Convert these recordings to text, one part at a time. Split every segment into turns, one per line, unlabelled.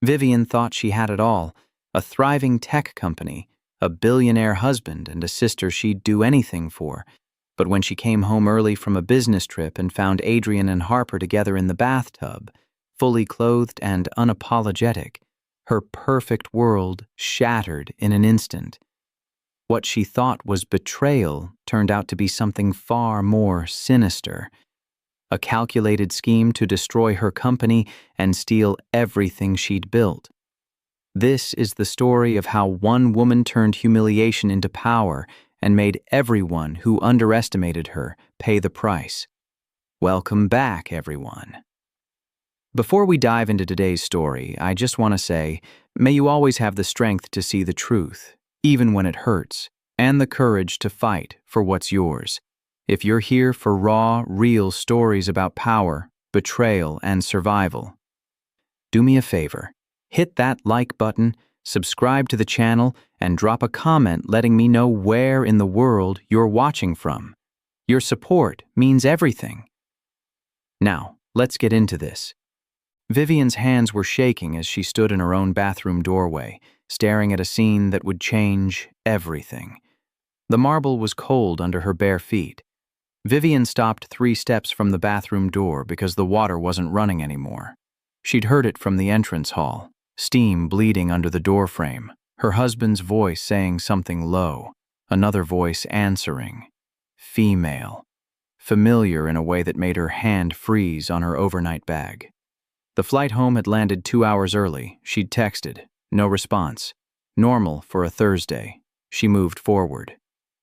Vivian thought she had it all: a thriving tech company, a billionaire husband, and a sister she'd do anything for. But when she came home early from a business trip and found Adrian and Harper together in the bathtub, fully clothed and unapologetic, her perfect world shattered in an instant. What she thought was betrayal turned out to be something far more sinister. A calculated scheme to destroy her company and steal everything she'd built. This is the story of how one woman turned humiliation into power and made everyone who underestimated her pay the price. Welcome back, everyone. Before we dive into today's story, I just want to say, may you always have the strength to see the truth, even when it hurts, and the courage to fight for what's yours. If you're here for raw, real stories about power, betrayal, and survival, do me a favor. Hit that like button, subscribe to the channel, and drop a comment letting me know where in the world you're watching from. Your support means everything. Now, let's get into this. Vivian's hands were shaking as she stood in her own bathroom doorway, staring at a scene that would change everything. The marble was cold under her bare feet. Vivian stopped 3 steps from the bathroom door because the water wasn't running anymore. She'd heard it from the entrance hall, steam bleeding under the doorframe, her husband's voice saying something low, another voice answering. Female. Familiar in a way that made her hand freeze on her overnight bag. The flight home had landed 2 hours early. She'd texted. No response. Normal for a Thursday. She moved forward.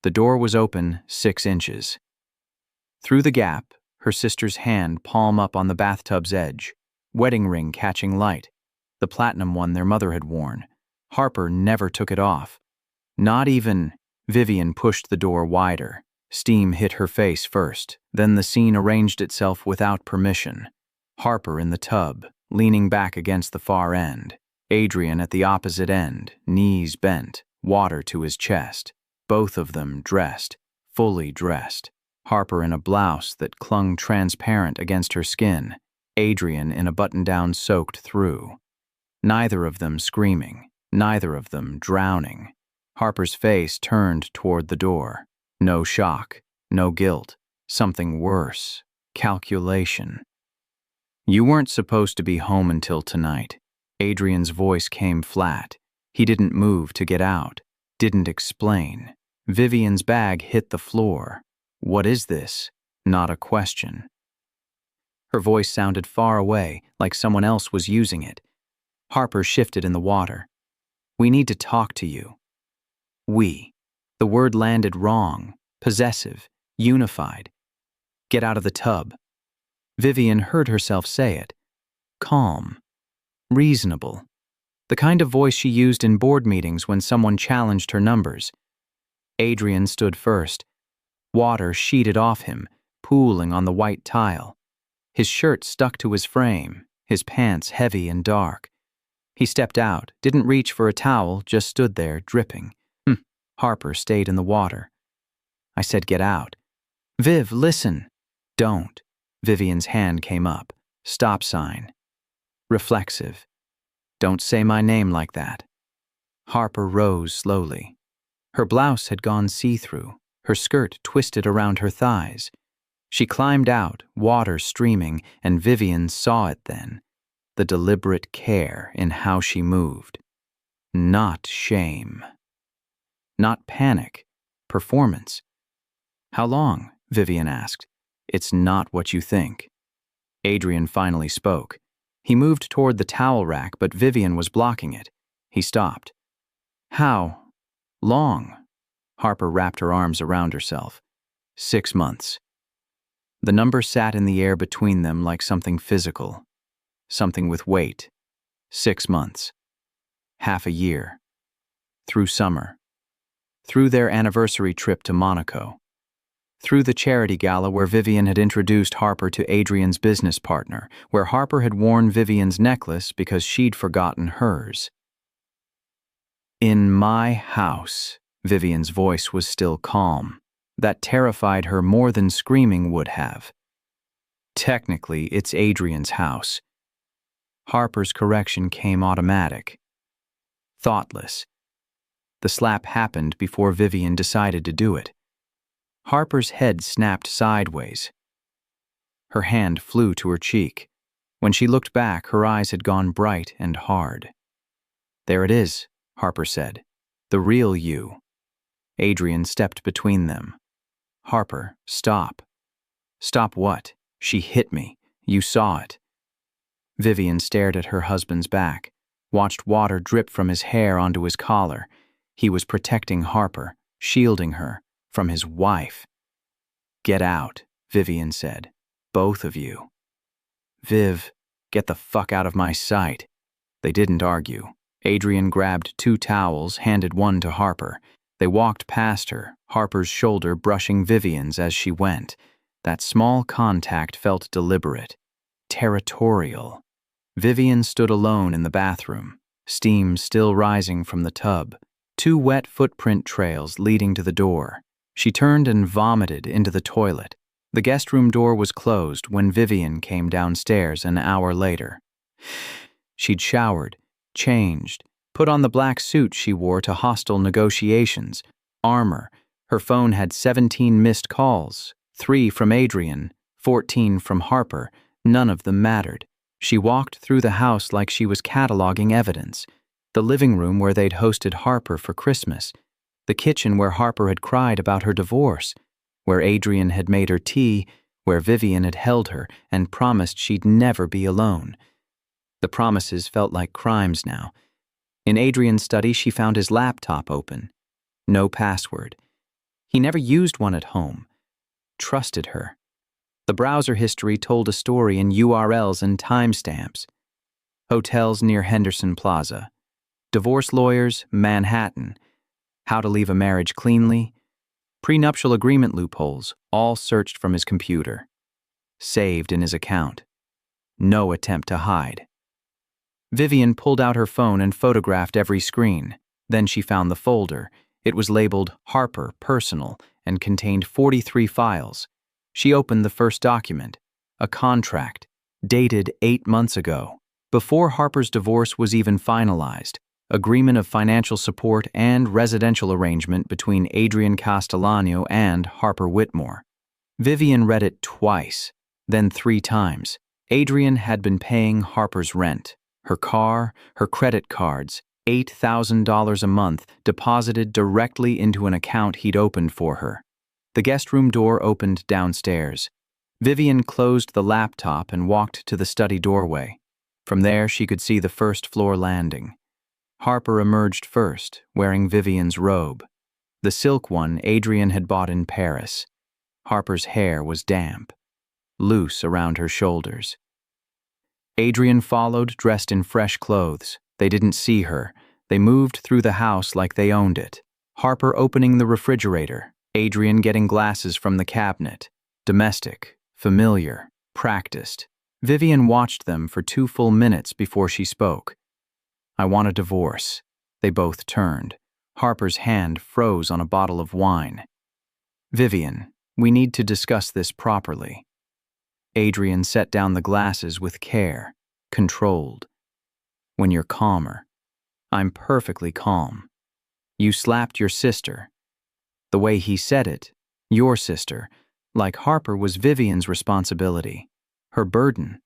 The door was open 6 inches. Through the gap, her sister's hand palm up on the bathtub's edge, wedding ring catching light, the platinum one their mother had worn. Harper never took it off. Not even. Vivian pushed the door wider. Steam hit her face first, then the scene arranged itself without permission. Harper in the tub, leaning back against the far end. Adrian at the opposite end, knees bent, water to his chest. Both of them dressed, fully dressed. Harper in a blouse that clung transparent against her skin. Adrian in a button-down soaked through. Neither of them screaming, neither of them drowning. Harper's face turned toward the door. No shock, no guilt. Something worse. Calculation. You weren't supposed to be home until tonight. Adrian's voice came flat. He didn't move to get out, didn't explain. Vivian's bag hit the floor. What is this? Not a question. Her voice sounded far away, like someone else was using it. Harper shifted in the water. We need to talk to you. We. The word landed wrong, possessive, unified. Get out of the tub. Vivian heard herself say it. Calm. Reasonable. The kind of voice she used in board meetings when someone challenged her numbers. Adrian stood first. Water sheeted off him, pooling on the white tile. His shirt stuck to his frame, his pants heavy and dark. He stepped out, didn't reach for a towel, just stood there, dripping. Harper stayed in the water. I said get out. Viv, listen. Don't. Vivian's hand came up. Stop sign. Reflexive. Don't say my name like that. Harper rose slowly. Her blouse had gone see-through, her skirt twisted around her thighs. She climbed out, water streaming, and Vivian saw it then. The deliberate care in how she moved. Not shame. Not panic. Performance. How long? Vivian asked. It's not what you think. Adrian finally spoke. He moved toward the towel rack, but Vivian was blocking it. He stopped. How long? Harper wrapped her arms around herself. 6 months. The number sat in the air between them like something physical. Something with weight. 6 months. Half a year. Through summer. Through their anniversary trip to Monaco. Through the charity gala where Vivian had introduced Harper to Adrian's business partner, where Harper had worn Vivian's necklace because she'd forgotten hers. In my house, Vivian's voice was still calm. That terrified her more than screaming would have. Technically, it's Adrian's house. Harper's correction came automatic. Thoughtless. The slap happened before Vivian decided to do it. Harper's head snapped sideways. Her hand flew to her cheek. When she looked back, her eyes had gone bright and hard. "There it is," Harper said. "The real you." Adrian stepped between them. "Harper, stop." "Stop what? She hit me. You saw it." Vivian stared at her husband's back, watched water drip from his hair onto his collar. He was protecting Harper, shielding her from his wife. "Get out," Vivian said. "Both of you." "Viv, get the fuck out of my sight." They didn't argue. Adrian grabbed 2 towels, handed one to Harper. They walked past her, Harper's shoulder brushing Vivian's as she went. That small contact felt deliberate, territorial. Vivian stood alone in the bathroom, steam still rising from the tub, 2 wet footprint trails leading to the door. She turned and vomited into the toilet. The guest room door was closed when Vivian came downstairs an hour later. She'd showered, changed, put on the black suit she wore to hostile negotiations, armor. Her phone had 17 missed calls, 3 from Adrian, 14 from Harper. None of them mattered. She walked through the house like she was cataloging evidence. The living room where they'd hosted Harper for Christmas. The kitchen where Harper had cried about her divorce. Where Adrian had made her tea. Where Vivian had held her and promised she'd never be alone. The promises felt like crimes now. In Adrian's study, she found his laptop open. No password. He never used one at home. Trusted her. The browser history told a story in URLs and timestamps. Hotels near Henderson Plaza. Divorce lawyers, Manhattan. How to leave a marriage cleanly. Prenuptial agreement loopholes, all searched from his computer. Saved in his account. No attempt to hide. Vivian pulled out her phone and photographed every screen. Then she found the folder. It was labeled Harper Personal and contained 43 files. She opened the first document, a contract, dated 8 months ago, before Harper's divorce was even finalized, agreement of financial support and residential arrangement between Adrian Castellano and Harper Whitmore. Vivian read it twice, then 3 times. Adrian had been paying Harper's rent, her car, her credit cards, $8,000 a month deposited directly into an account he'd opened for her. The guest room door opened downstairs. Vivian closed the laptop and walked to the study doorway. From there, she could see the first floor landing. Harper emerged first, wearing Vivian's robe, the silk one Adrian had bought in Paris. Harper's hair was damp, loose around her shoulders. Adrian followed, dressed in fresh clothes. They didn't see her. They moved through the house like they owned it. Harper opening the refrigerator, Adrian getting glasses from the cabinet. Domestic, familiar, practiced. Vivian watched them for 2 full minutes before she spoke. "I want a divorce." They both turned. Harper's hand froze on a bottle of wine. "Vivian, we need to discuss this properly." Adrian set down the glasses with care, controlled. "When you're calmer." "I'm perfectly calm. You slapped your sister." The way he said it, your sister, like Harper was Vivian's responsibility, her burden.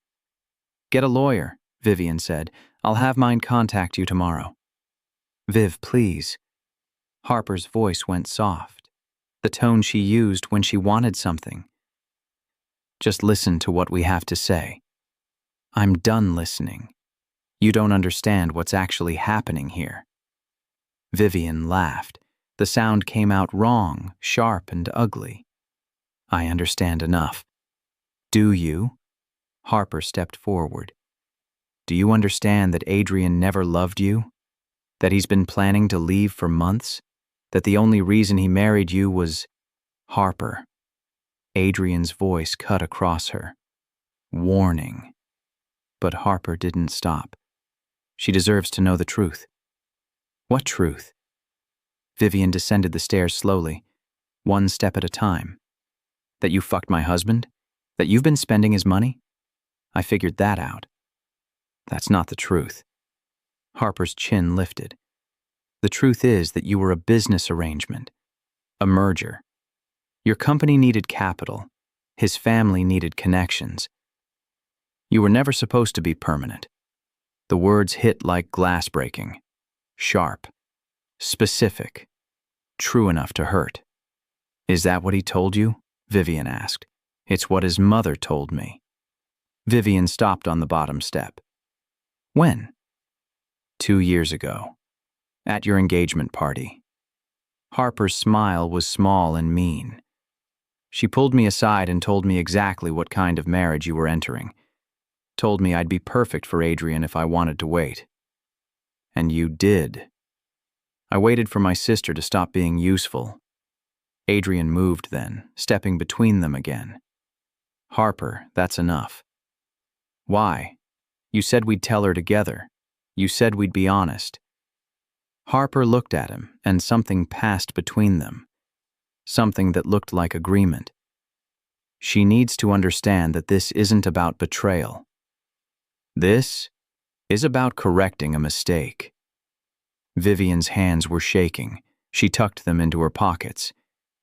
"Get a lawyer," Vivian said. "I'll have mine contact you tomorrow." "Viv, please." Harper's voice went soft, the tone she used when she wanted something. "Just listen to what we have to say." "I'm done listening. You don't understand what's actually happening here." Vivian laughed. The sound came out wrong, sharp and ugly. "I understand enough." "Do you?" Harper stepped forward. "Do you understand that Adrian never loved you? That he's been planning to leave for months? That the only reason he married you was Harper?" Adrian's voice cut across her. Warning. But Harper didn't stop. "She deserves to know the truth." "What truth?" Vivian descended the stairs slowly, 1 step at a time. "That you fucked my husband? That you've been spending his money? I figured that out." That's not the truth. Harper's chin lifted. The truth is that you were a business arrangement, a merger. Your company needed capital. His family needed connections. You were never supposed to be permanent. The words hit like glass breaking. Sharp. Specific. True enough to hurt. Is that what he told you? Vivian asked. It's what his mother told me. Vivian stopped on the bottom step. When? 2 years ago. At your engagement party. Harper's smile was small and mean. She pulled me aside and told me exactly what kind of marriage you were entering. Told me I'd be perfect for Adrian if I wanted to wait. And you did. I waited for my sister to stop being useful. Adrian moved then, stepping between them again. Harper, that's enough. Why? You said we'd tell her together. You said we'd be honest. Harper looked at him, and something passed between them. Something that looked like agreement. She needs to understand that this isn't about betrayal. This is about correcting a mistake. Vivian's hands were shaking. She tucked them into her pockets.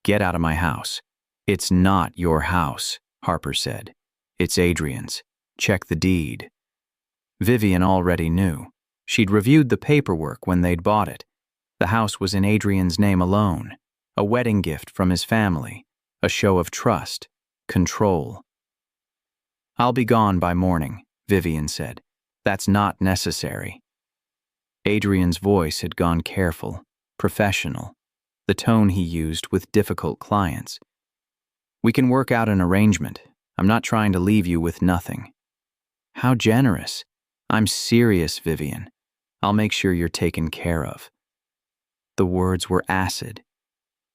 Get out of my house. It's not your house, Harper said. It's Adrian's. Check the deed. Vivian already knew. She'd reviewed the paperwork when they'd bought it. The house was in Adrian's name alone. A wedding gift from his family. A show of trust. Control. I'll be gone by morning, Vivian said. That's not necessary. Adrian's voice had gone careful, professional, the tone he used with difficult clients. We can work out an arrangement. I'm not trying to leave you with nothing. How generous. I'm serious, Vivian. I'll make sure you're taken care of. The words were acid.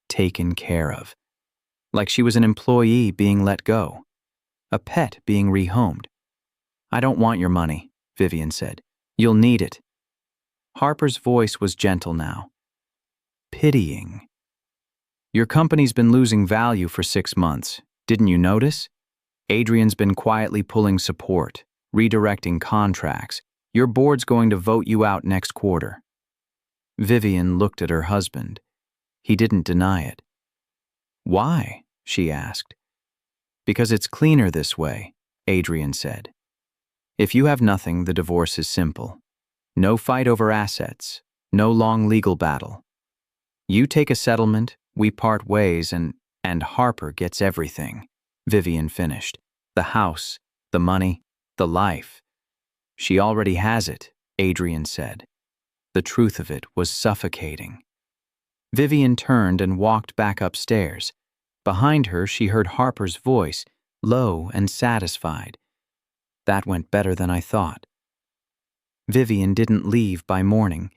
Taken care of. Like she was an employee being let go. A pet being rehomed. I don't want your money, Vivian said. You'll need it. Harper's voice was gentle now. Pitying. Your company's been losing value for 6 months. Didn't you notice? Adrian's been quietly pulling support, redirecting contracts. Your board's going to vote you out next quarter. Vivian looked at her husband. He didn't deny it. Why? She asked. Because it's cleaner this way, Adrian said. If you have nothing, the divorce is simple. No fight over assets, no long legal battle. You take a settlement, we part ways, and Harper gets everything, Vivian finished. The house, the money, the life. She already has it, Adrian said. The truth of it was suffocating. Vivian turned and walked back upstairs. Behind her, she heard Harper's voice, low and satisfied. That went better than I thought. Vivian didn't leave by morning.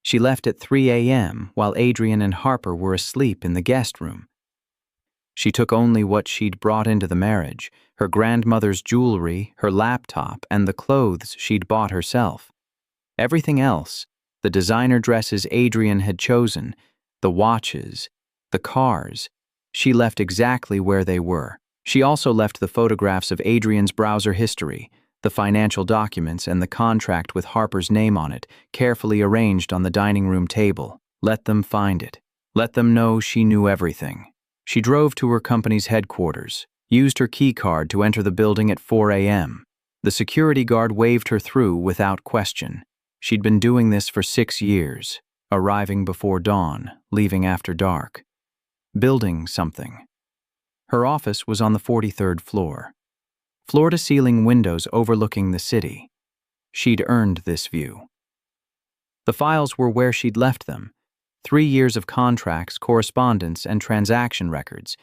She left at 3 a.m. while Adrian and Harper were asleep in the guest room. She took only what she'd brought into the marriage, her grandmother's jewelry, her laptop, and the clothes she'd bought herself. Everything else, the designer dresses Adrian had chosen, the watches, the cars, she left exactly where they were. She also left the photographs of Adrian's browser history, the financial documents, and the contract with Harper's name on it, carefully arranged on the dining room table. Let them find it. Let them know she knew everything. She drove to her company's headquarters, used her key card to enter the building at 4 a.m. The security guard waved her through without question. She'd been doing this for 6 years, arriving before dawn, leaving after dark. Building something. Her office was on the 43rd floor. Floor-to-ceiling windows overlooking the city. She'd earned this view. The files were where she'd left them. 3 years of contracts, correspondence, and transaction records.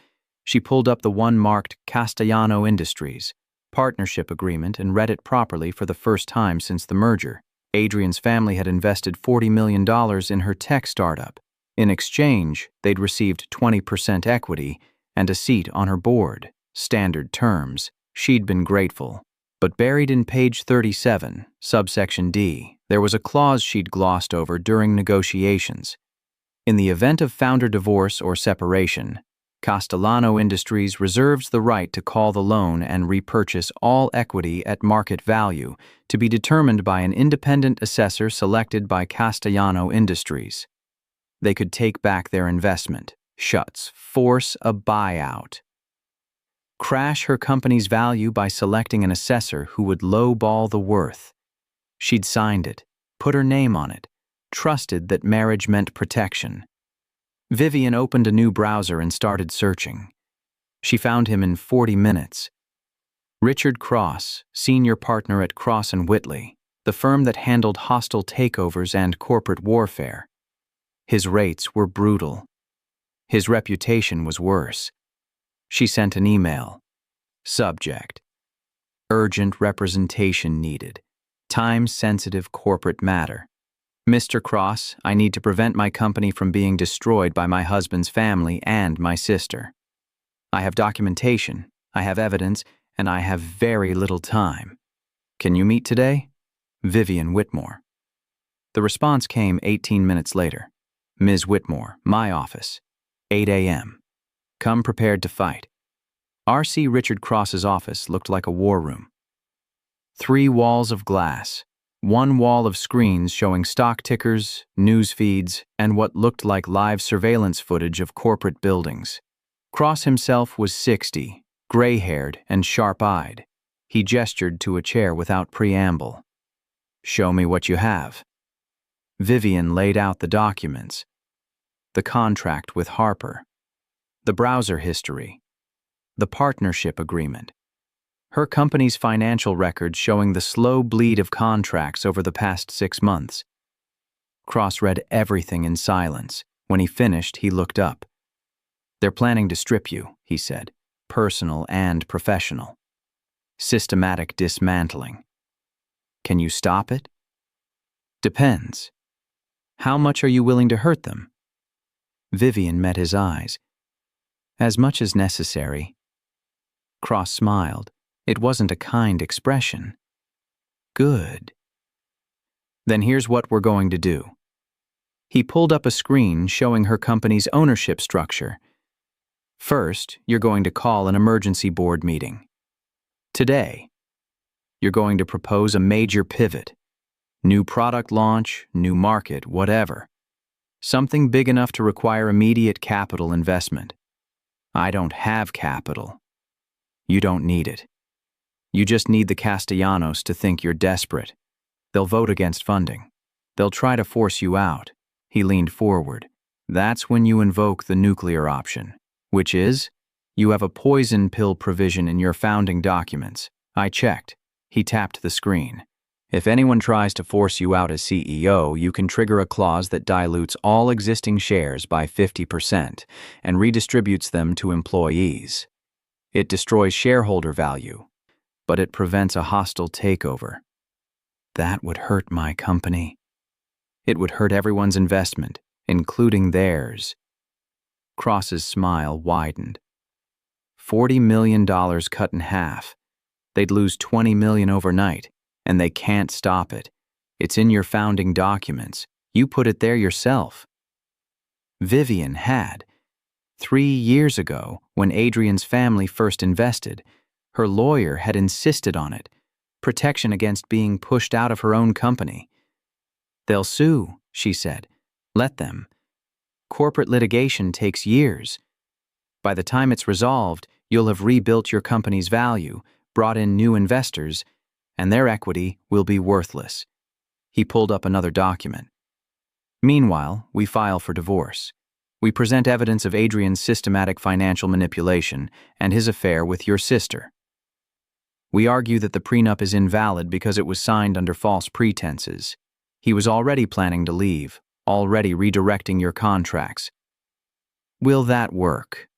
She pulled up the one marked Castellano Industries, partnership agreement, and read it properly for the first time since the merger. Adrian's family had invested $40 million in her tech startup. In exchange, they'd received 20% equity and a seat on her board. Standard terms. She'd been grateful. But buried in page 37, subsection D, there was a clause she'd glossed over during negotiations. In the event of founder divorce or separation, Castellano Industries reserves the right to call the loan and repurchase all equity at market value, to be determined by an independent assessor selected by Castellano Industries. They could take back their investment, force a buyout. Crash her company's value by selecting an assessor who would lowball the worth. She'd signed it, put her name on it, trusted that marriage meant protection. Vivian opened a new browser and started searching. She found him in 40 minutes. Richard Cross, senior partner at Cross & Whitley, the firm that handled hostile takeovers and corporate warfare. His rates were brutal. His reputation was worse. She sent an email. Subject: urgent representation needed. Time-sensitive corporate matter. Mr. Cross, I need to prevent my company from being destroyed by my husband's family and my sister. I have documentation, I have evidence, and I have very little time. Can you meet today? Vivian Whitmore. The response came 18 minutes later. Ms. Whitmore, my office, 8 a.m. Come prepared to fight. R.C. Richard Cross's office looked like a war room. 3 walls of glass. 1 wall of screens showing stock tickers, news feeds, and what looked like live surveillance footage of corporate buildings. Cross himself was 60, gray-haired and sharp-eyed. He gestured to a chair without preamble. Show me what you have. Vivian laid out the documents. The contract with Harper. The browser history. The partnership agreement. Her company's financial records showing the slow bleed of contracts over the past 6 months. Cross read everything in silence. When he finished, he looked up. They're planning to strip you, he said, personal and professional. Systematic dismantling. Can you stop it? Depends. How much are you willing to hurt them? Vivian met his eyes. As much as necessary. Cross smiled. It wasn't a kind expression. Good. Then here's what we're going to do. He pulled up a screen showing her company's ownership structure. First, you're going to call an emergency board meeting. Today, you're going to propose a major pivot. New product launch, new market, whatever. Something big enough to require immediate capital investment. I don't have capital. You don't need it. You just need the Castellanos to think you're desperate. They'll vote against funding. They'll try to force you out. He leaned forward. That's when you invoke the nuclear option, which is, you have a poison pill provision in your founding documents. I checked. He tapped the screen. If anyone tries to force you out as CEO, you can trigger a clause that dilutes all existing shares by 50% and redistributes them to employees. It destroys shareholder value, but it prevents a hostile takeover. That would hurt my company. It would hurt everyone's investment, including theirs. Cross's smile widened. $40 million cut in half. They'd lose $20 million overnight, and they can't stop it. It's in your founding documents. You put it there yourself. Vivian had. 3 years ago, when Adrian's family first invested, her lawyer had insisted on it, protection against being pushed out of her own company. They'll sue, she said. Let them. Corporate litigation takes years. By the time it's resolved, you'll have rebuilt your company's value, brought in new investors, and their equity will be worthless. He pulled up another document. Meanwhile, we file for divorce. We present evidence of Adrian's systematic financial manipulation and his affair with your sister. We argue that the prenup is invalid because it was signed under false pretenses. He was already planning to leave, already redirecting your contracts. Will that work?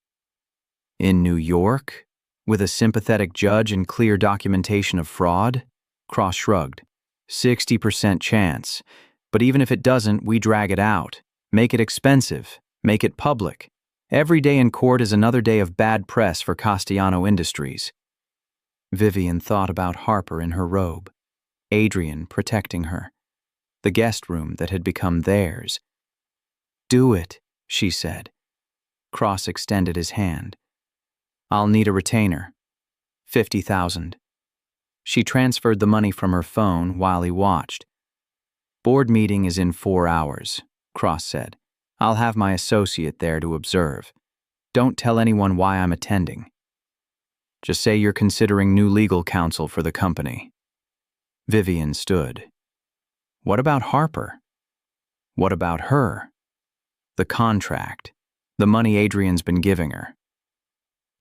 In New York? With a sympathetic judge and clear documentation of fraud? Cross shrugged. 60% chance. But even if it doesn't, we drag it out. Make it expensive. Make it public. Every day in court is another day of bad press for Castellano Industries. Vivian thought about Harper in her robe, Adrian protecting her, the guest room that had become theirs. Do it, she said. Cross extended his hand. I'll need a retainer. 50,000. She transferred the money from her phone while he watched. Board meeting is in 4 hours, Cross said. I'll have my associate there to observe. Don't tell anyone why I'm attending. Just say you're considering new legal counsel for the company. Vivian stood. What about Harper? What about her? The contract. The money Adrian's been giving her.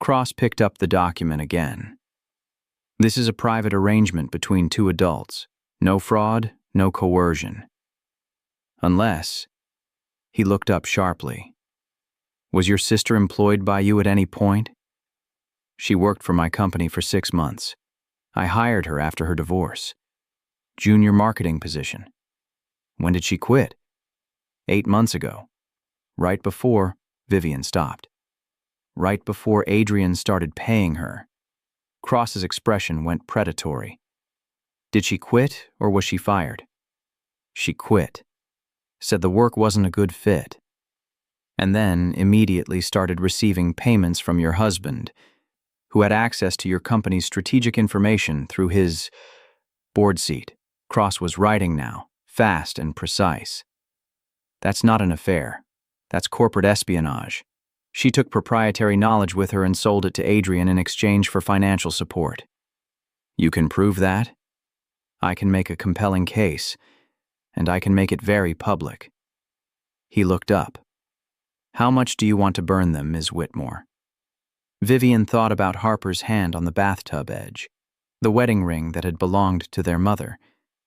Cross picked up the document again. This is a private arrangement between 2 adults. No fraud, no coercion. Unless... He looked up sharply. Was your sister employed by you at any point? She worked for my company for 6 months. I hired her after her divorce. Junior marketing position. When did she quit? 8 months ago. Right before Vivian stopped. Right before Adrian started paying her. Cross's expression went predatory. Did she quit or was she fired? She quit. Said the work wasn't a good fit. And then immediately started receiving payments from your husband, who had access to your company's strategic information through his board seat. Cross was writing now, fast and precise. That's not an affair. That's corporate espionage. She took proprietary knowledge with her and sold it to Adrian in exchange for financial support. You can prove that? I can make a compelling case, and I can make it very public. He looked up. How much do you want to burn them, Ms. Whitmore? Vivian thought about Harper's hand on the bathtub edge, the wedding ring that had belonged to their mother,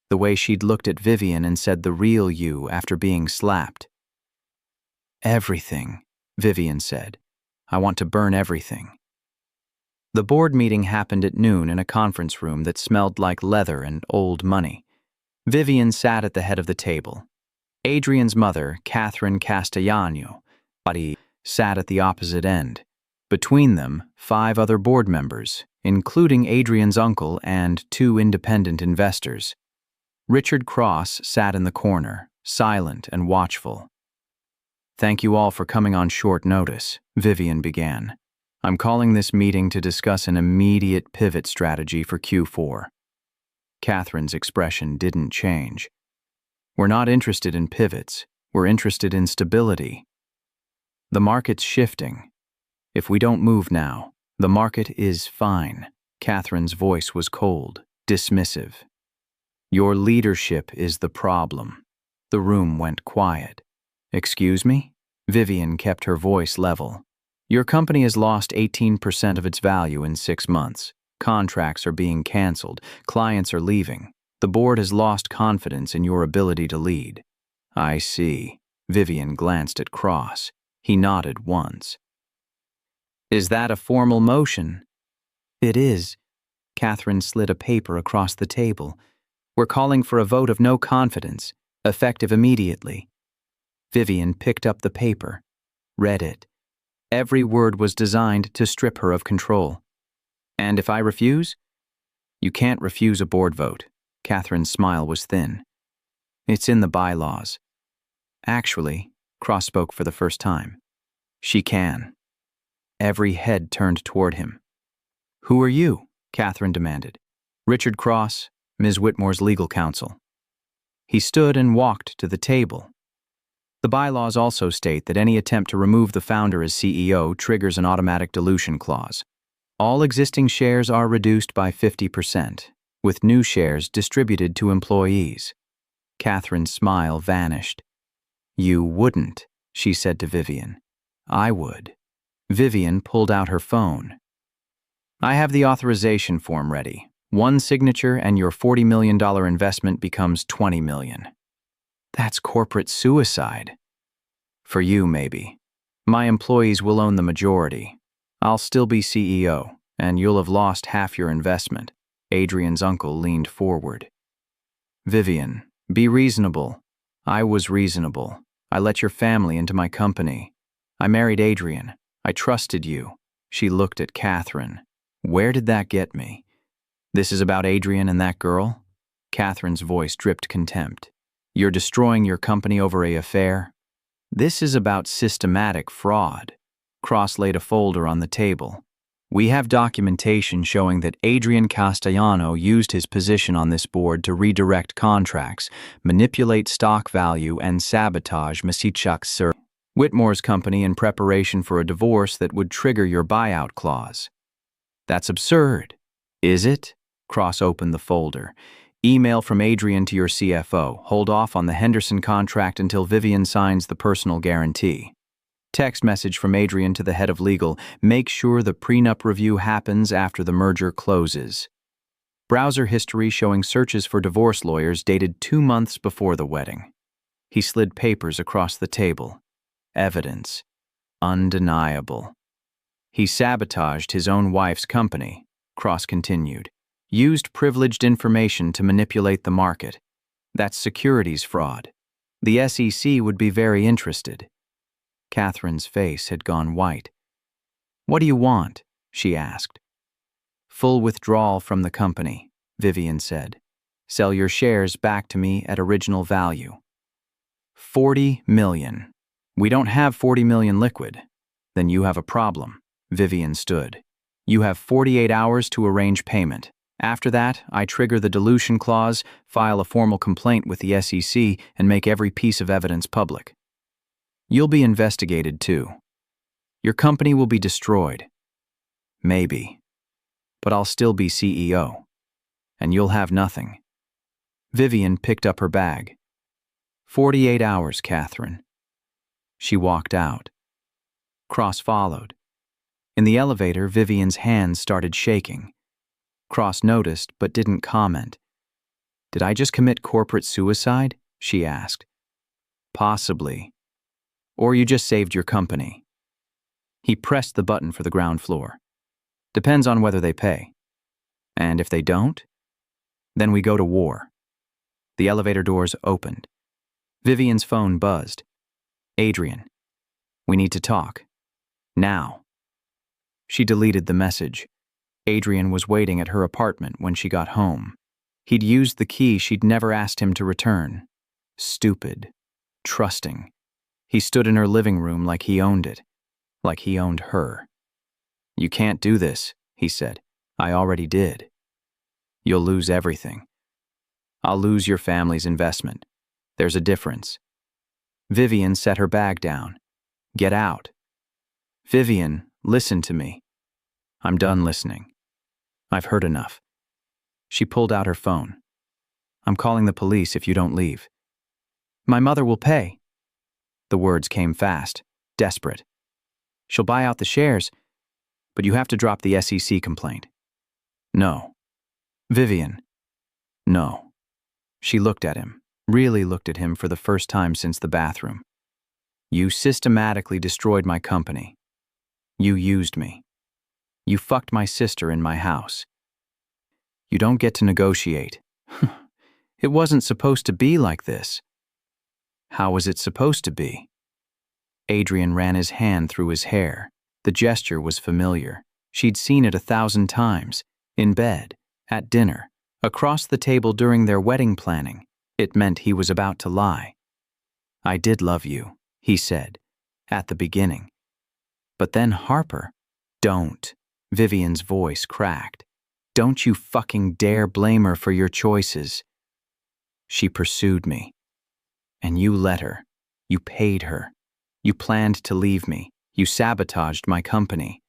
the way she'd looked at Vivian and said the real you after being slapped. Everything, Vivian said. I want to burn everything. The board meeting happened at noon in a conference room that smelled like leather and old money. Vivian sat at the head of the table. Adrian's mother, Catherine Castellano, sat at the opposite end. Between them, 5 other board members, including Adrian's uncle and 2 independent investors. Richard Cross sat in the corner, silent and watchful. Thank you all for coming on short notice, Vivian began. I'm calling this meeting to discuss an immediate pivot strategy for Q4. Catherine's expression didn't change. We're not interested in pivots. We're interested in stability. The market's shifting. If we don't move now, the market is fine. Catherine's voice was cold, dismissive. Your leadership is the problem. The room went quiet. Excuse me? Vivian kept her voice level. Your company has lost 18% of its value in 6 months. Contracts are being canceled. Clients are leaving. The board has lost confidence in your ability to lead. I see. Vivian glanced at Cross. He nodded once. Is that a formal motion? It is. Catherine slid a paper across the table. We're calling for a vote of no confidence, effective immediately. Vivian picked up the paper, read it. Every word was designed to strip her of control. And if I refuse? You can't refuse a board vote. Catherine's smile was thin. It's in the bylaws. Actually, Cross spoke for the first time. She can. Every head turned toward him. Who are you? Catherine demanded. Richard Cross, Ms. Whitmore's legal counsel. He stood and walked to the table. The bylaws also state that any attempt to remove the founder as CEO triggers an automatic dilution clause. All existing shares are reduced by 50%, with new shares distributed to employees. Catherine's smile vanished. You wouldn't, she said to Vivian. I would. Vivian pulled out her phone. I have the authorization form ready. 1 signature and your $40 million investment becomes $20 million. That's corporate suicide. For you, maybe. My employees will own the majority. I'll still be CEO, and you'll have lost half your investment. Adrian's uncle leaned forward. Vivian, be reasonable. I was reasonable. I let your family into my company. I married Adrian. I trusted you. She looked at Catherine. Where did that get me? This is about Adrian and that girl? Catherine's voice dripped contempt. You're destroying your company over an affair? This is about systematic fraud. Cross laid a folder on the table. We have documentation showing that Adrian Castellano used his position on this board to redirect contracts, manipulate stock value, and sabotage Masichak's service. Whitmore's company in preparation for a divorce that would trigger your buyout clause. That's absurd. Is it? Cross opened the folder. Email from Adrian to your CFO. Hold off on the Henderson contract until Vivian signs the personal guarantee. Text message from Adrian to the head of legal. Make sure the prenup review happens after the merger closes. Browser history showing searches for divorce lawyers dated 2 months before the wedding. He slid papers across the table. Evidence. Undeniable. He sabotaged his own wife's company, Cross continued. Used privileged information to manipulate the market. That's securities fraud. The SEC would be very interested. Catherine's face had gone white. What do you want? She asked. Full withdrawal from the company, Vivian said. Sell your shares back to me at original value. 40 million. We don't have 40 million liquid. Then you have a problem. Vivian stood. You have 48 hours to arrange payment. After that, I trigger the dilution clause, file a formal complaint with the SEC, and make every piece of evidence public. You'll be investigated too. Your company will be destroyed. Maybe. But I'll still be CEO. And you'll have nothing. Vivian picked up her bag. 48 hours, Catherine. She walked out. Cross followed. In the elevator, Vivian's hands started shaking. Cross noticed but didn't comment. Did I just commit corporate suicide? She asked. Possibly. Or you just saved your company. He pressed the button for the ground floor. Depends on whether they pay. And if they don't, then we go to war. The elevator doors opened. Vivian's phone buzzed. Adrian, we need to talk. Now. She deleted the message. Adrian was waiting at her apartment when she got home. He'd used the key she'd never asked him to return. Stupid. Trusting. He stood in her living room like he owned it. Like he owned her. You can't do this, he said. I already did. You'll lose everything. I'll lose your family's investment. There's a difference. Vivian set her bag down. Get out. Vivian, listen to me. I'm done listening. I've heard enough. She pulled out her phone. I'm calling the police if you don't leave. My mother will pay. The words came fast, desperate. She'll buy out the shares, but you have to drop the SEC complaint. No. Vivian. No. She looked at him, really looked at him for the first time since the bathroom. You systematically destroyed my company. You used me. You fucked my sister in my house. You don't get to negotiate. It wasn't supposed to be like this. How was it supposed to be? Adrian ran his hand through his hair. The gesture was familiar. She'd seen it 1,000 times. In bed, at dinner, across the table during their wedding planning. It meant he was about to lie. I did love you, he said, at the beginning. But then Harper. Don't. Vivian's voice cracked. Don't you fucking dare blame her for your choices. She pursued me. And you let her. You paid her. You planned to leave me. You sabotaged my company.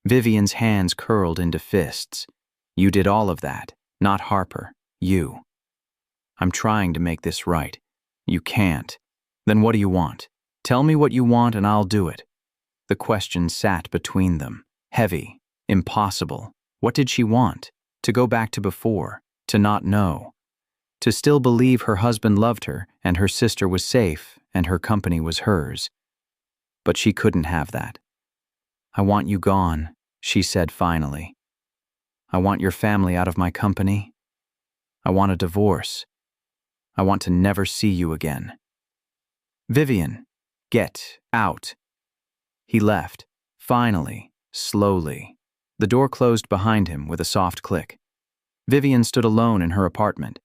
Vivian's hands curled into fists. You did all of that, not Harper. You. I'm trying to make this right. You can't. Then what do you want? Tell me what you want and I'll do it. The question sat between them. Heavy. Impossible. What did she want? To go back to before. To not know. To still believe her husband loved her and her sister was safe and her company was hers. But she couldn't have that. I want you gone, she said finally. I want your family out of my company. I want a divorce. I want to never see you again. Vivian, get out. He left, finally, slowly. The door closed behind him with a soft click. Vivian stood alone in her apartment.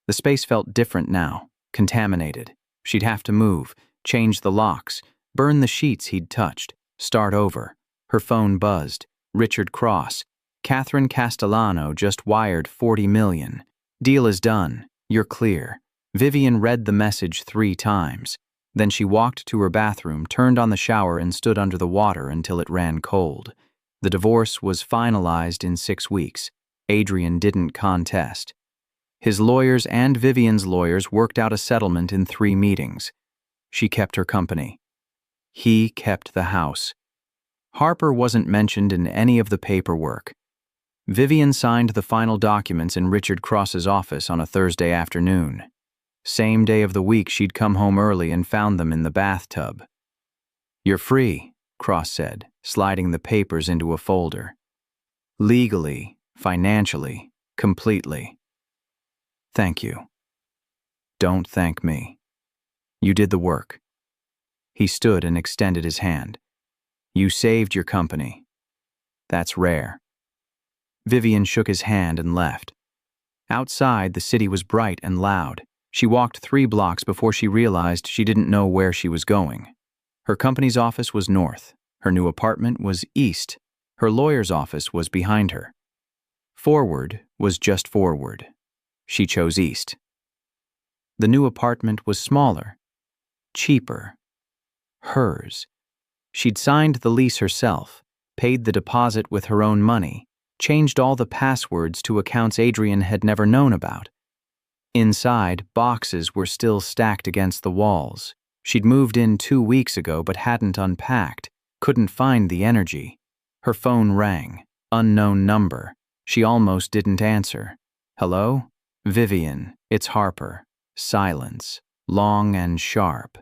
The space felt different now, contaminated. She'd have to move, change the locks, burn the sheets he'd touched, Start over. Her phone buzzed. Richard Cross. Catherine Castellano just wired $40 million. Deal is done. You're clear. Vivian read the message 3 times. Then she walked to her bathroom, turned on the shower, and stood under the water until it ran cold. The divorce was finalized in 6 weeks. Adrian didn't contest. His lawyers and Vivian's lawyers worked out a settlement in 3 meetings. She kept her company. He kept the house. Harper wasn't mentioned in any of the paperwork. Vivian signed the final documents in Richard Cross's office on a Thursday afternoon. Same day of the week, she'd come home early and found them in the bathtub. "You're free," Cross said, sliding the papers into a folder. "Legally, financially, completely." "Thank you." "Don't thank me. You did the work." He stood and extended his hand. "You saved your company. That's rare." Vivian shook his hand and left. Outside, the city was bright and loud. She walked 3 blocks before she realized she didn't know where she was going. Her company's office was north. Her new apartment was east. Her lawyer's office was behind her. Forward was just forward. She chose east. The new apartment was smaller, cheaper. Hers. She'd signed the lease herself, paid the deposit with her own money, changed all the passwords to accounts Adrian had never known about. Inside, boxes were still stacked against the walls. She'd moved in 2 weeks ago but hadn't unpacked, couldn't find the energy. Her phone rang. Unknown number. She almost didn't answer. "Hello? Vivian, it's Harper." Silence. Long and sharp.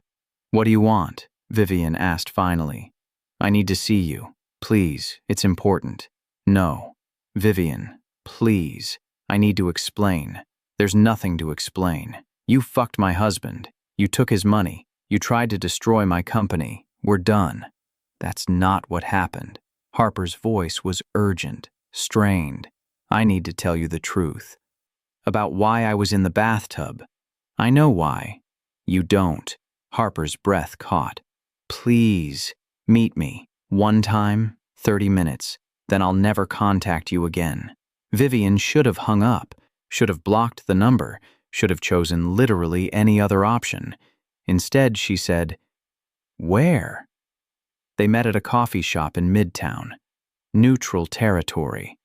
"What do you want?" Vivian asked finally. "I need to see you. Please, it's important." "No." "Vivian, please. I need to explain." "There's nothing to explain. You fucked my husband. You took his money. You tried to destroy my company. We're done." "That's not what happened." Harper's voice was urgent, strained. "I need to tell you the truth. About why I was in the bathtub. I know why. You don't." Harper's breath caught. "Please, meet me. One time, 30 minutes. Then I'll never contact you again." Vivian should have hung up, should have blocked the number, should have chosen literally any other option. Instead, she said, "Where?" They met at a coffee shop in Midtown. Neutral territory.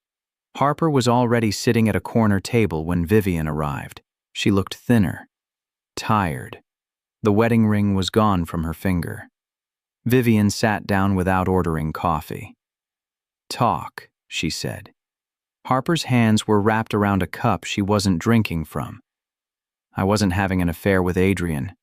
Harper was already sitting at a corner table when Vivian arrived. She looked thinner, tired. The wedding ring was gone from her finger. Vivian sat down without ordering coffee. "Talk," she said. Harper's hands were wrapped around a cup she wasn't drinking from. "I wasn't having an affair with Adrian."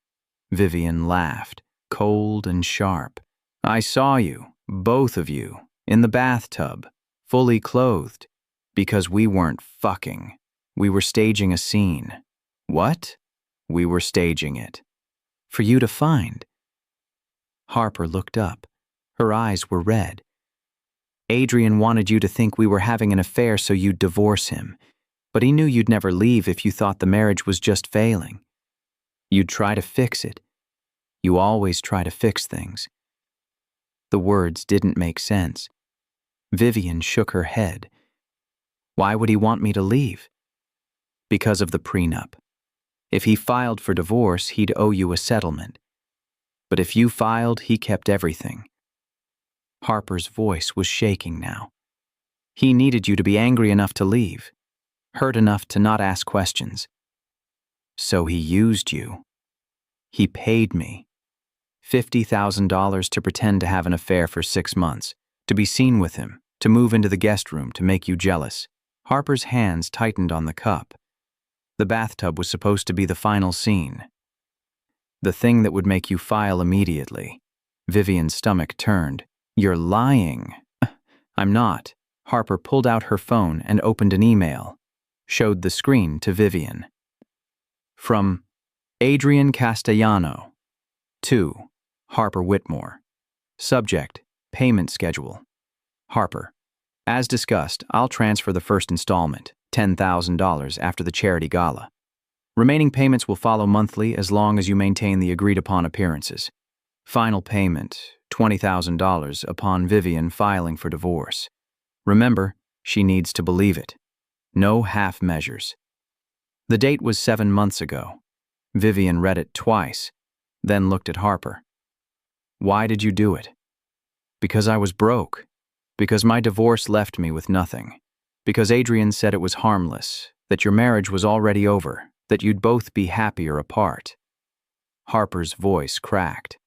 Vivian laughed, cold and sharp. "I saw you, both of you, in the bathtub, fully clothed, because we weren't fucking. We were staging a scene." "What?" "We were staging it. For you to find." Harper looked up. Her eyes were red. "Adrian wanted you to think we were having an affair so you'd divorce him, but he knew you'd never leave if you thought the marriage was just failing. You'd try to fix it. You always try to fix things." The words didn't make sense. Vivian shook her head. "Why would he want me to leave?" "Because of the prenup. If he filed for divorce, he'd owe you a settlement. But if you filed, he kept everything." Harper's voice was shaking now. "He needed you to be angry enough to leave, hurt enough to not ask questions. So he used you. He paid me $50,000 to pretend to have an affair for 6 months, to be seen with him, to move into the guest room, to make you jealous." Harper's hands tightened on the cup. The bathtub was supposed to be the final scene. "The thing that would make you file immediately." Vivian's stomach turned. "You're lying." "I'm not." Harper pulled out her phone and opened an email. Showed the screen to Vivian. From Adrian Castellano to Harper Whitmore. Subject, payment schedule. Harper, as discussed, I'll transfer the first installment, $10,000, after the charity gala. Remaining payments will follow monthly as long as you maintain the agreed-upon appearances. Final payment, $20,000 upon Vivian filing for divorce. Remember, she needs to believe it. No half measures. The date was 7 months ago. Vivian read it twice, then looked at Harper. Why did you do it? Because I was broke. Because my divorce left me with nothing. Because Adrian said it was harmless, that your marriage was already over, that you'd both be happier apart. Harper's voice cracked.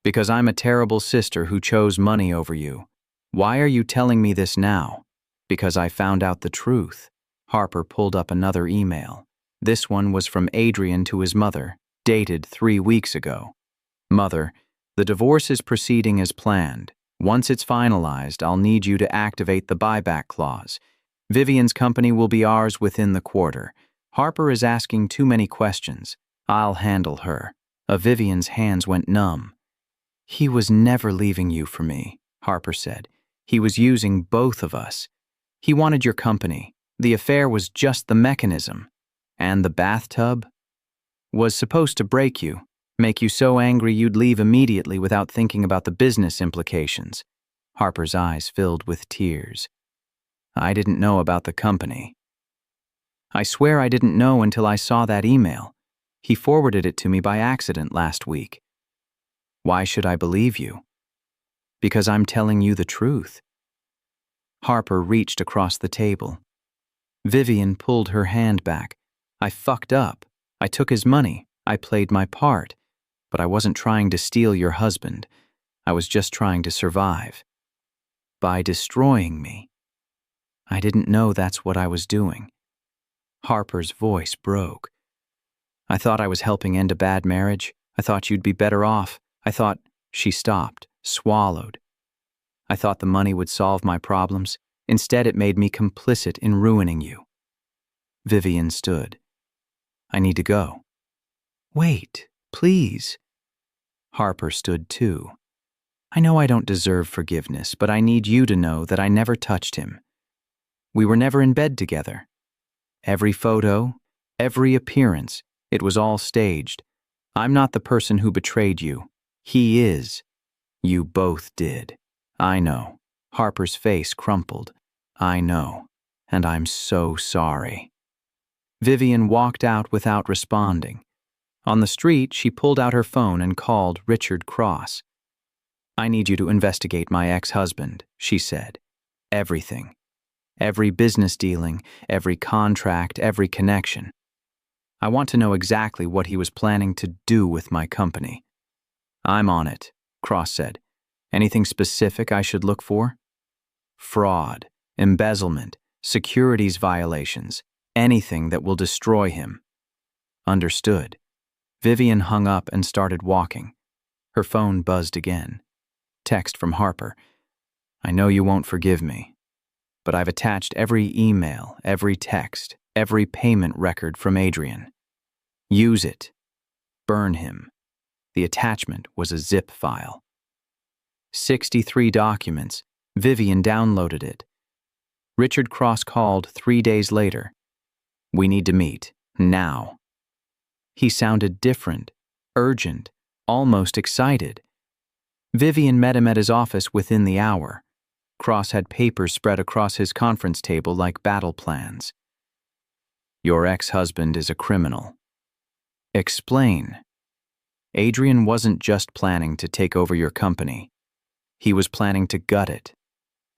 Because I'm a terrible sister who chose money over you. Why are you telling me this now? Because I found out the truth. Harper pulled up another email. This one was from Adrian to his mother, dated 3 weeks ago. Mother, the divorce is proceeding as planned. Once it's finalized, I'll need you to activate the buyback clause. Vivian's company will be ours within the quarter. Harper is asking too many questions. I'll handle her. Vivian's hands went numb. He was never leaving you for me, Harper said. He was using both of us. He wanted your company. The affair was just the mechanism. And the bathtub was supposed to break you, make you so angry you'd leave immediately without thinking about the business implications. Harper's eyes filled with tears. I didn't know about the company. I swear I didn't know until I saw that email. He forwarded it to me by accident last week. Why should I believe you? Because I'm telling you the truth. Harper reached across the table. Vivian pulled her hand back. I fucked up. I took his money. I played my part. But I wasn't trying to steal your husband. I was just trying to survive. By destroying me. I didn't know that's what I was doing. Harper's voice broke. I thought I was helping end a bad marriage. I thought you'd be better off. I thought... She stopped, swallowed. I thought the money would solve my problems. Instead, it made me complicit in ruining you. Vivian stood. I need to go. Wait, please. Harper stood too. I know I don't deserve forgiveness, but I need you to know that I never touched him. We were never in bed together. Every photo, every appearance, it was all staged. I'm not the person who betrayed you. He is. You both did. I know. Harper's face crumpled. I know. And I'm so sorry. Vivian walked out without responding. On the street, she pulled out her phone and called Richard Cross. I need you to investigate my ex-husband, she said. Everything. Every business dealing, every contract, every connection. I want to know exactly what he was planning to do with my company. I'm on it, Cross said. Anything specific I should look for? Fraud, embezzlement, securities violations, anything that will destroy him. Understood. Vivian hung up and started walking. Her phone buzzed again. Text from Harper. I know you won't forgive me, but I've attached every email, every text, every payment record from Adrian. Use it. Burn him. The attachment was a zip file. 63 documents. Vivian downloaded it. Richard Cross called 3 days later. We need to meet, now. He sounded different, urgent, almost excited. Vivian met him at his office within the hour. Cross had papers spread across his conference table like battle plans. Your ex-husband is a criminal. Explain. Adrian wasn't just planning to take over your company. He was planning to gut it.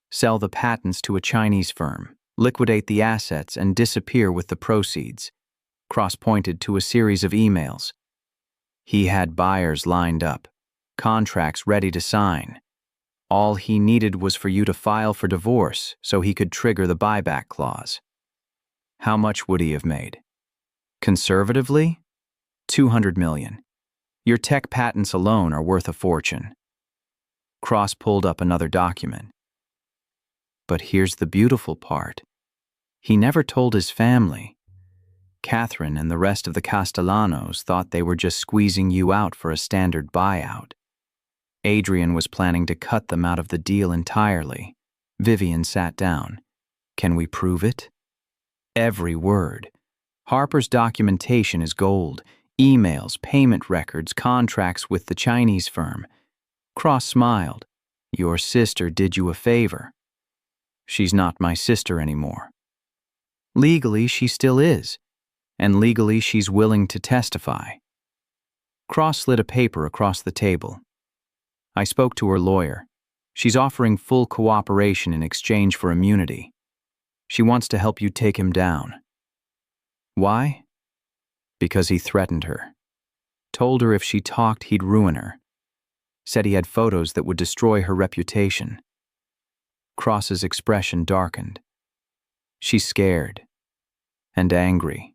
Sell the patents to a Chinese firm, liquidate the assets, and disappear with the proceeds. Cross pointed to a series of emails. He had buyers lined up, contracts ready to sign. All he needed was for you to file for divorce so he could trigger the buyback clause. How much would he have made? Conservatively? $200 million. Your tech patents alone are worth a fortune. Cross pulled up another document. But here's the beautiful part. He never told his family. Catherine and the rest of the Castellanos thought they were just squeezing you out for a standard buyout. Adrian was planning to cut them out of the deal entirely. Vivian sat down. Can we prove it? Every word. Harper's documentation is gold. Emails, payment records, contracts with the Chinese firm. Cross smiled. Your sister did you a favor. She's not my sister anymore. Legally, she still is, and legally she's willing to testify. Cross slid a paper across the table. I spoke to her lawyer. She's offering full cooperation in exchange for immunity. She wants to help you take him down. Why? Because he threatened her. Told her if she talked, he'd ruin her. Said he had photos that would destroy her reputation. Cross's expression darkened. She's scared. And angry.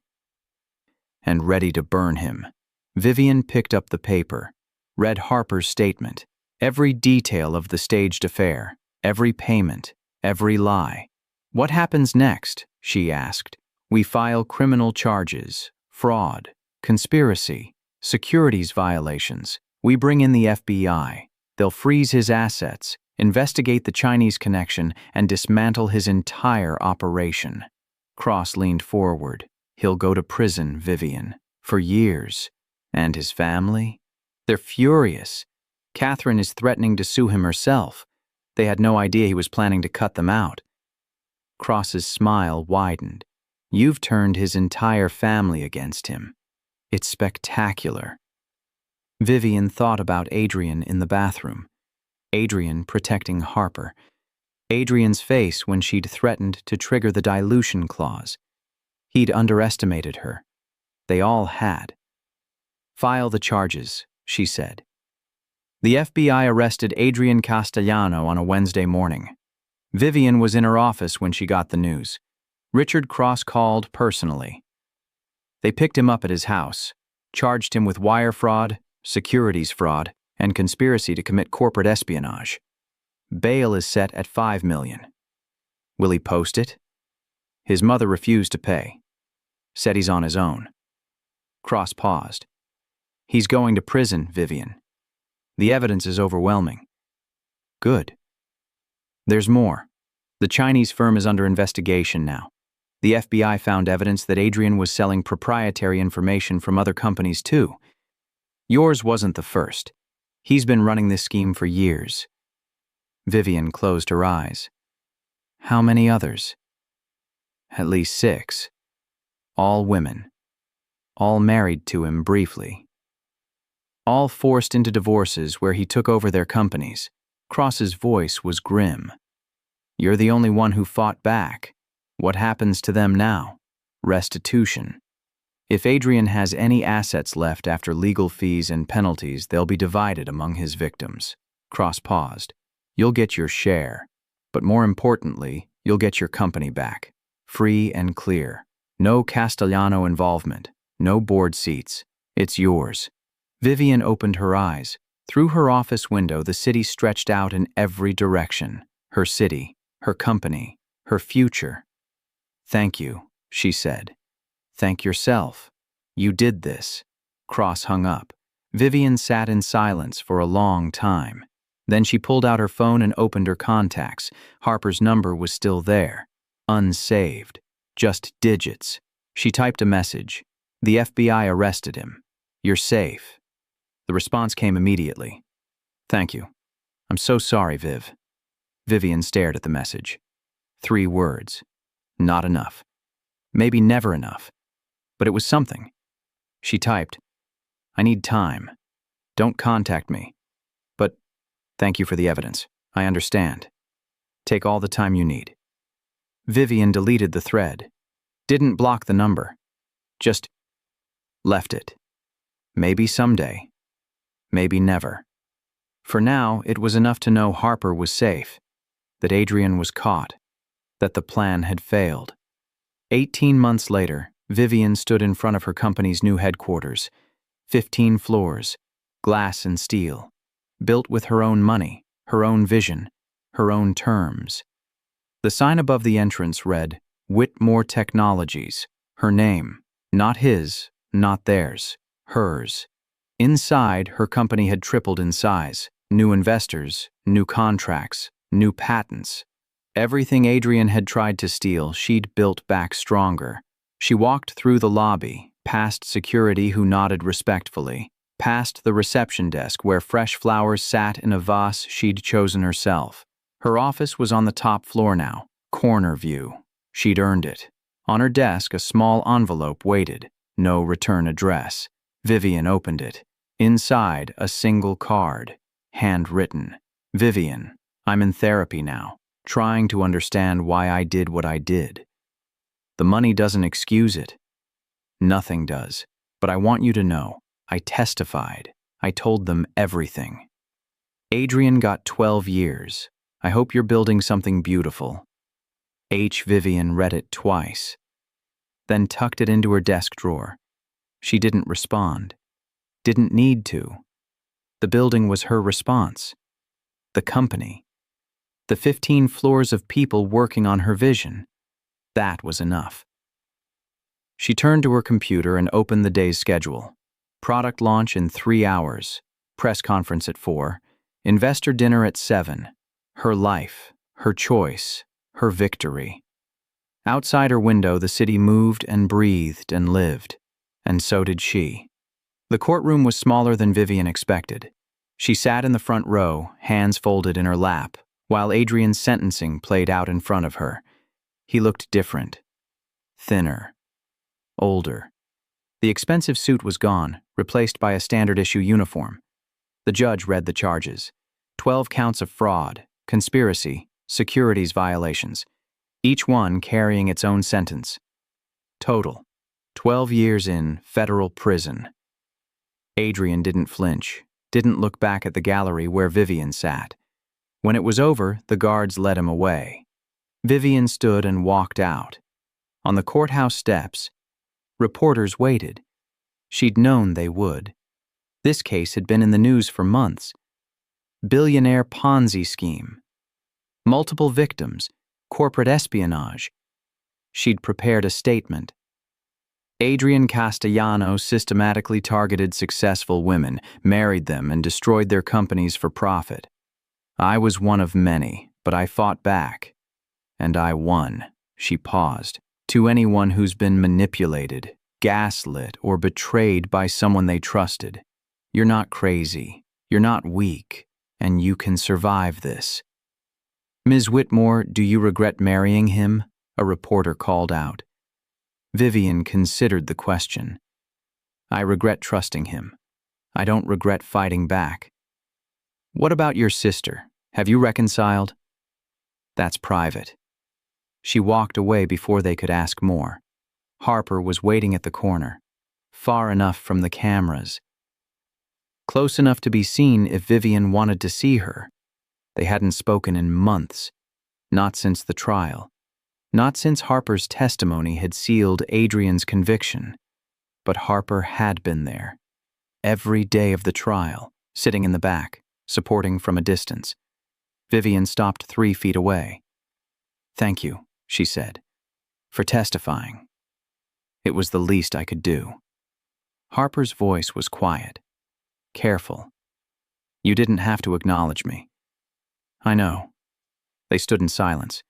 And ready to burn him. Vivian picked up the paper, read Harper's statement, every detail of the staged affair, every payment, every lie. What happens next? She asked. We file criminal charges, fraud, conspiracy, securities violations. We bring in the FBI. They'll freeze his assets, investigate the Chinese connection, and dismantle his entire operation. Cross leaned forward. He'll go to prison, Vivian, for years. And his family? They're furious. Catherine is threatening to sue him herself. They had no idea he was planning to cut them out. Cross's smile widened. You've turned his entire family against him. It's spectacular. Vivian thought about Adrian in the bathroom. Adrian protecting Harper. Adrian's face when she'd threatened to trigger the dilution clause. He'd underestimated her. They all had. File the charges, she said. The FBI arrested Adrian Castellano on a Wednesday morning. Vivian was in her office when she got the news. Richard Cross called personally. They picked him up at his house, charged him with wire fraud, securities fraud, and conspiracy to commit corporate espionage. Bail is set at $5 million. Will he post it? His mother refused to pay. Said he's on his own. Cross paused. He's going to prison, Vivian. The evidence is overwhelming. Good. There's more. The Chinese firm is under investigation now. The FBI found evidence that Adrian was selling proprietary information from other companies too. Yours wasn't the first. He's been running this scheme for years. Vivian closed her eyes. How many others? At least 6. All women. All married to him briefly. All forced into divorces where he took over their companies. Cross's voice was grim. You're the only one who fought back. What happens to them now? Restitution. If Adrian has any assets left after legal fees and penalties, they'll be divided among his victims. Cross paused. You'll get your share. But more importantly, you'll get your company back. Free and clear. No Castellano involvement. No board seats. It's yours. Vivian opened her eyes. Through her office window, the city stretched out in every direction. Her city, her company, her future. Thank you, she said. Thank yourself. You did this. Cross hung up. Vivian sat in silence for a long time. Then she pulled out her phone and opened her contacts. Harper's number was still there. Unsaved. Just digits. She typed a message. The FBI arrested him. You're safe. The response came immediately. Thank you. I'm so sorry, Viv. Vivian stared at the message. 3 words. Not enough. Maybe never enough. But it was something. She typed, I need time. Don't contact me. But thank you for the evidence. I understand. Take all the time you need. Vivian deleted the thread. Didn't block the number. Just left it. Maybe someday. Maybe never. For now, it was enough to know Harper was safe, that Adrian was caught, that the plan had failed. 18 months later, Vivian stood in front of her company's new headquarters. 15 floors, glass and steel, built with her own money, her own vision, her own terms. The sign above the entrance read, Whitmore Technologies, her name, not his, not theirs, hers. Inside, her company had tripled in size, new investors, new contracts, new patents. Everything Adrian had tried to steal, she'd built back stronger. She walked through the lobby, past security who nodded respectfully, past the reception desk where fresh flowers sat in a vase she'd chosen herself. Her office was on the top floor now, corner view. She'd earned it. On her desk, a small envelope waited. No return address. Vivian opened it. Inside, a single card. Handwritten. Vivian, I'm in therapy now, trying to understand why I did what I did. The money doesn't excuse it. Nothing does. But I want you to know, I testified. I told them everything. Adrian got 12 years. I hope you're building something beautiful. Vivian read it twice, then tucked it into her desk drawer. She didn't respond. Didn't need to. The building was her response. The company. The 15 floors of people working on her vision. That was enough. She turned to her computer and opened the day's schedule. Product launch in 3 hours. Press conference at 4. Investor dinner at 7. Her life, her choice, her victory. Outside her window, the city moved and breathed and lived. And so did she. The courtroom was smaller than Vivian expected. She sat in the front row, hands folded in her lap, while Adrian's sentencing played out in front of her. He looked different. Thinner. Older. The expensive suit was gone, replaced by a standard-issue uniform. The judge read the charges. 12 counts of fraud, conspiracy, securities violations, each one carrying its own sentence. Total, 12 years in federal prison. Adrian didn't flinch, didn't look back at the gallery where Vivian sat. When it was over, the guards led him away. Vivian stood and walked out. On the courthouse steps, reporters waited. She'd known they would. This case had been in the news for months. Billionaire Ponzi scheme. Multiple victims. Corporate espionage. She'd prepared a statement. Adrian Castellanos systematically targeted successful women, married them, and destroyed their companies for profit. I was one of many, but I fought back. And I won. She paused. To anyone who's been manipulated, gaslit, or betrayed by someone they trusted. You're not crazy. You're not weak. And you can survive this. Ms. Whitmore, do you regret marrying him? A reporter called out. Vivian considered the question. I regret trusting him. I don't regret fighting back. What about your sister? Have you reconciled? That's private. She walked away before they could ask more. Harper was waiting at the corner, far enough from the cameras. Close enough to be seen if Vivian wanted to see her. They hadn't spoken in months, not since the trial, not since Harper's testimony had sealed Adrian's conviction. But Harper had been there, every day of the trial, sitting in the back, supporting from a distance. Vivian stopped 3 feet away. Thank you, she said, for testifying. It was the least I could do. Harper's voice was quiet, careful. You didn't have to acknowledge me. I know. They stood in silence.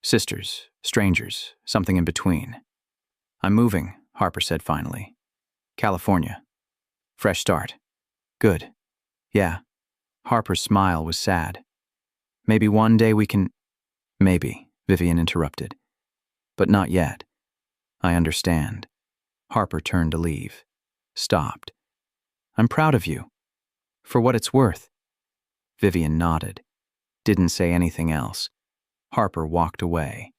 Sisters, strangers, something in between. I'm moving, Harper said finally. California. Fresh start. Good. Yeah. Harper's smile was sad. Maybe one day we can... Maybe, Vivian interrupted. But not yet. I understand. Harper turned to leave. Stopped. I'm proud of you. For what it's worth. Vivian nodded. Didn't say anything else. Harper walked away.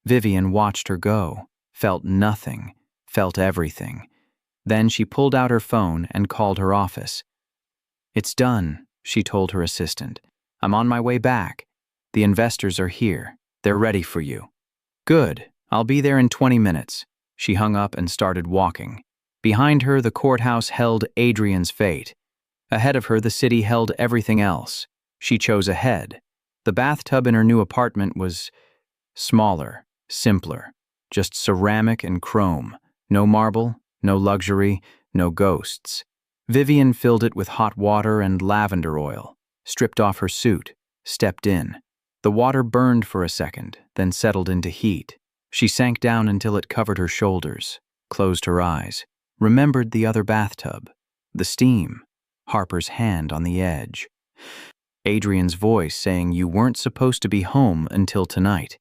Vivian watched her go, felt nothing, felt everything. Then she pulled out her phone and called her office. It's done, she told her assistant. I'm on my way back. The investors are here. They're ready for you. Good. I'll be there in 20 minutes. She hung up and started walking. Behind her, the courthouse held Adrian's fate. Ahead of her, the city held everything else. She chose ahead. The bathtub in her new apartment was smaller, simpler, just ceramic and chrome. No marble, no luxury, no ghosts. Vivian filled it with hot water and lavender oil, stripped off her suit, stepped in. The water burned for a second, then settled into heat. She sank down until it covered her shoulders, closed her eyes, remembered the other bathtub, the steam, Harper's hand on the edge, Adrian's voice saying you weren't supposed to be home until tonight.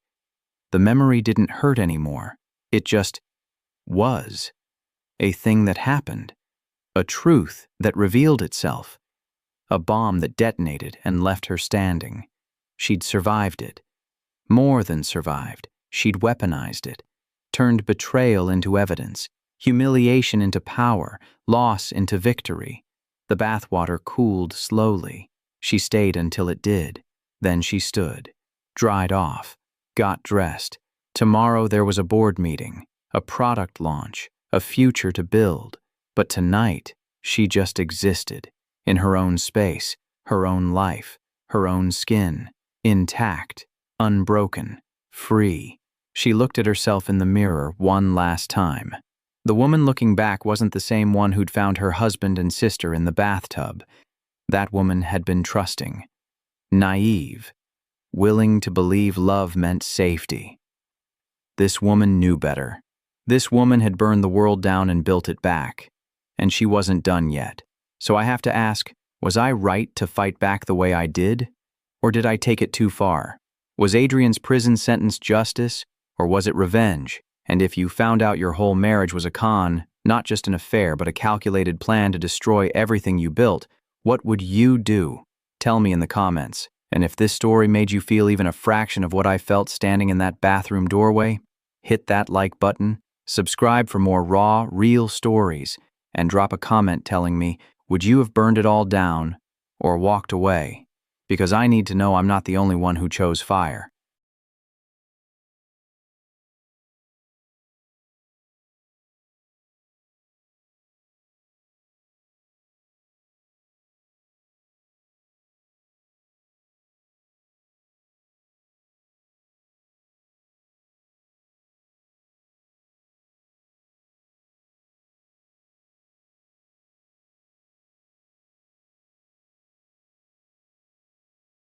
The memory didn't hurt anymore. It just was. A thing that happened. A truth that revealed itself. A bomb that detonated and left her standing. She'd survived it. More than survived. She'd weaponized it. Turned betrayal into evidence. Humiliation into power. Loss into victory. The bathwater cooled slowly. She stayed until it did. Then she stood. Dried off. Got dressed. Tomorrow there was a board meeting. A product launch. A future to build. But tonight, she just existed. In her own space. Her own life. Her own skin. Intact. Unbroken. Free. She looked at herself in the mirror one last time. The woman looking back wasn't the same one who'd found her husband and sister in the bathtub. That woman had been trusting. Naive. Willing to believe love meant safety. This woman knew better. This woman had burned the world down and built it back. And she wasn't done yet. So I have to ask, was I right to fight back the way I did? Or did I take it too far? Was Adrian's prison sentence justice, or was it revenge? And if you found out your whole marriage was a con, not just an affair, but a calculated plan to destroy everything you built, what would you do? Tell me in the comments. And if this story made you feel even a fraction of what I felt standing in that bathroom doorway, hit that like button, subscribe for more raw, real stories, and drop a comment telling me, would you have burned it all down or walked away? Because I need to know I'm not the only one who chose fire.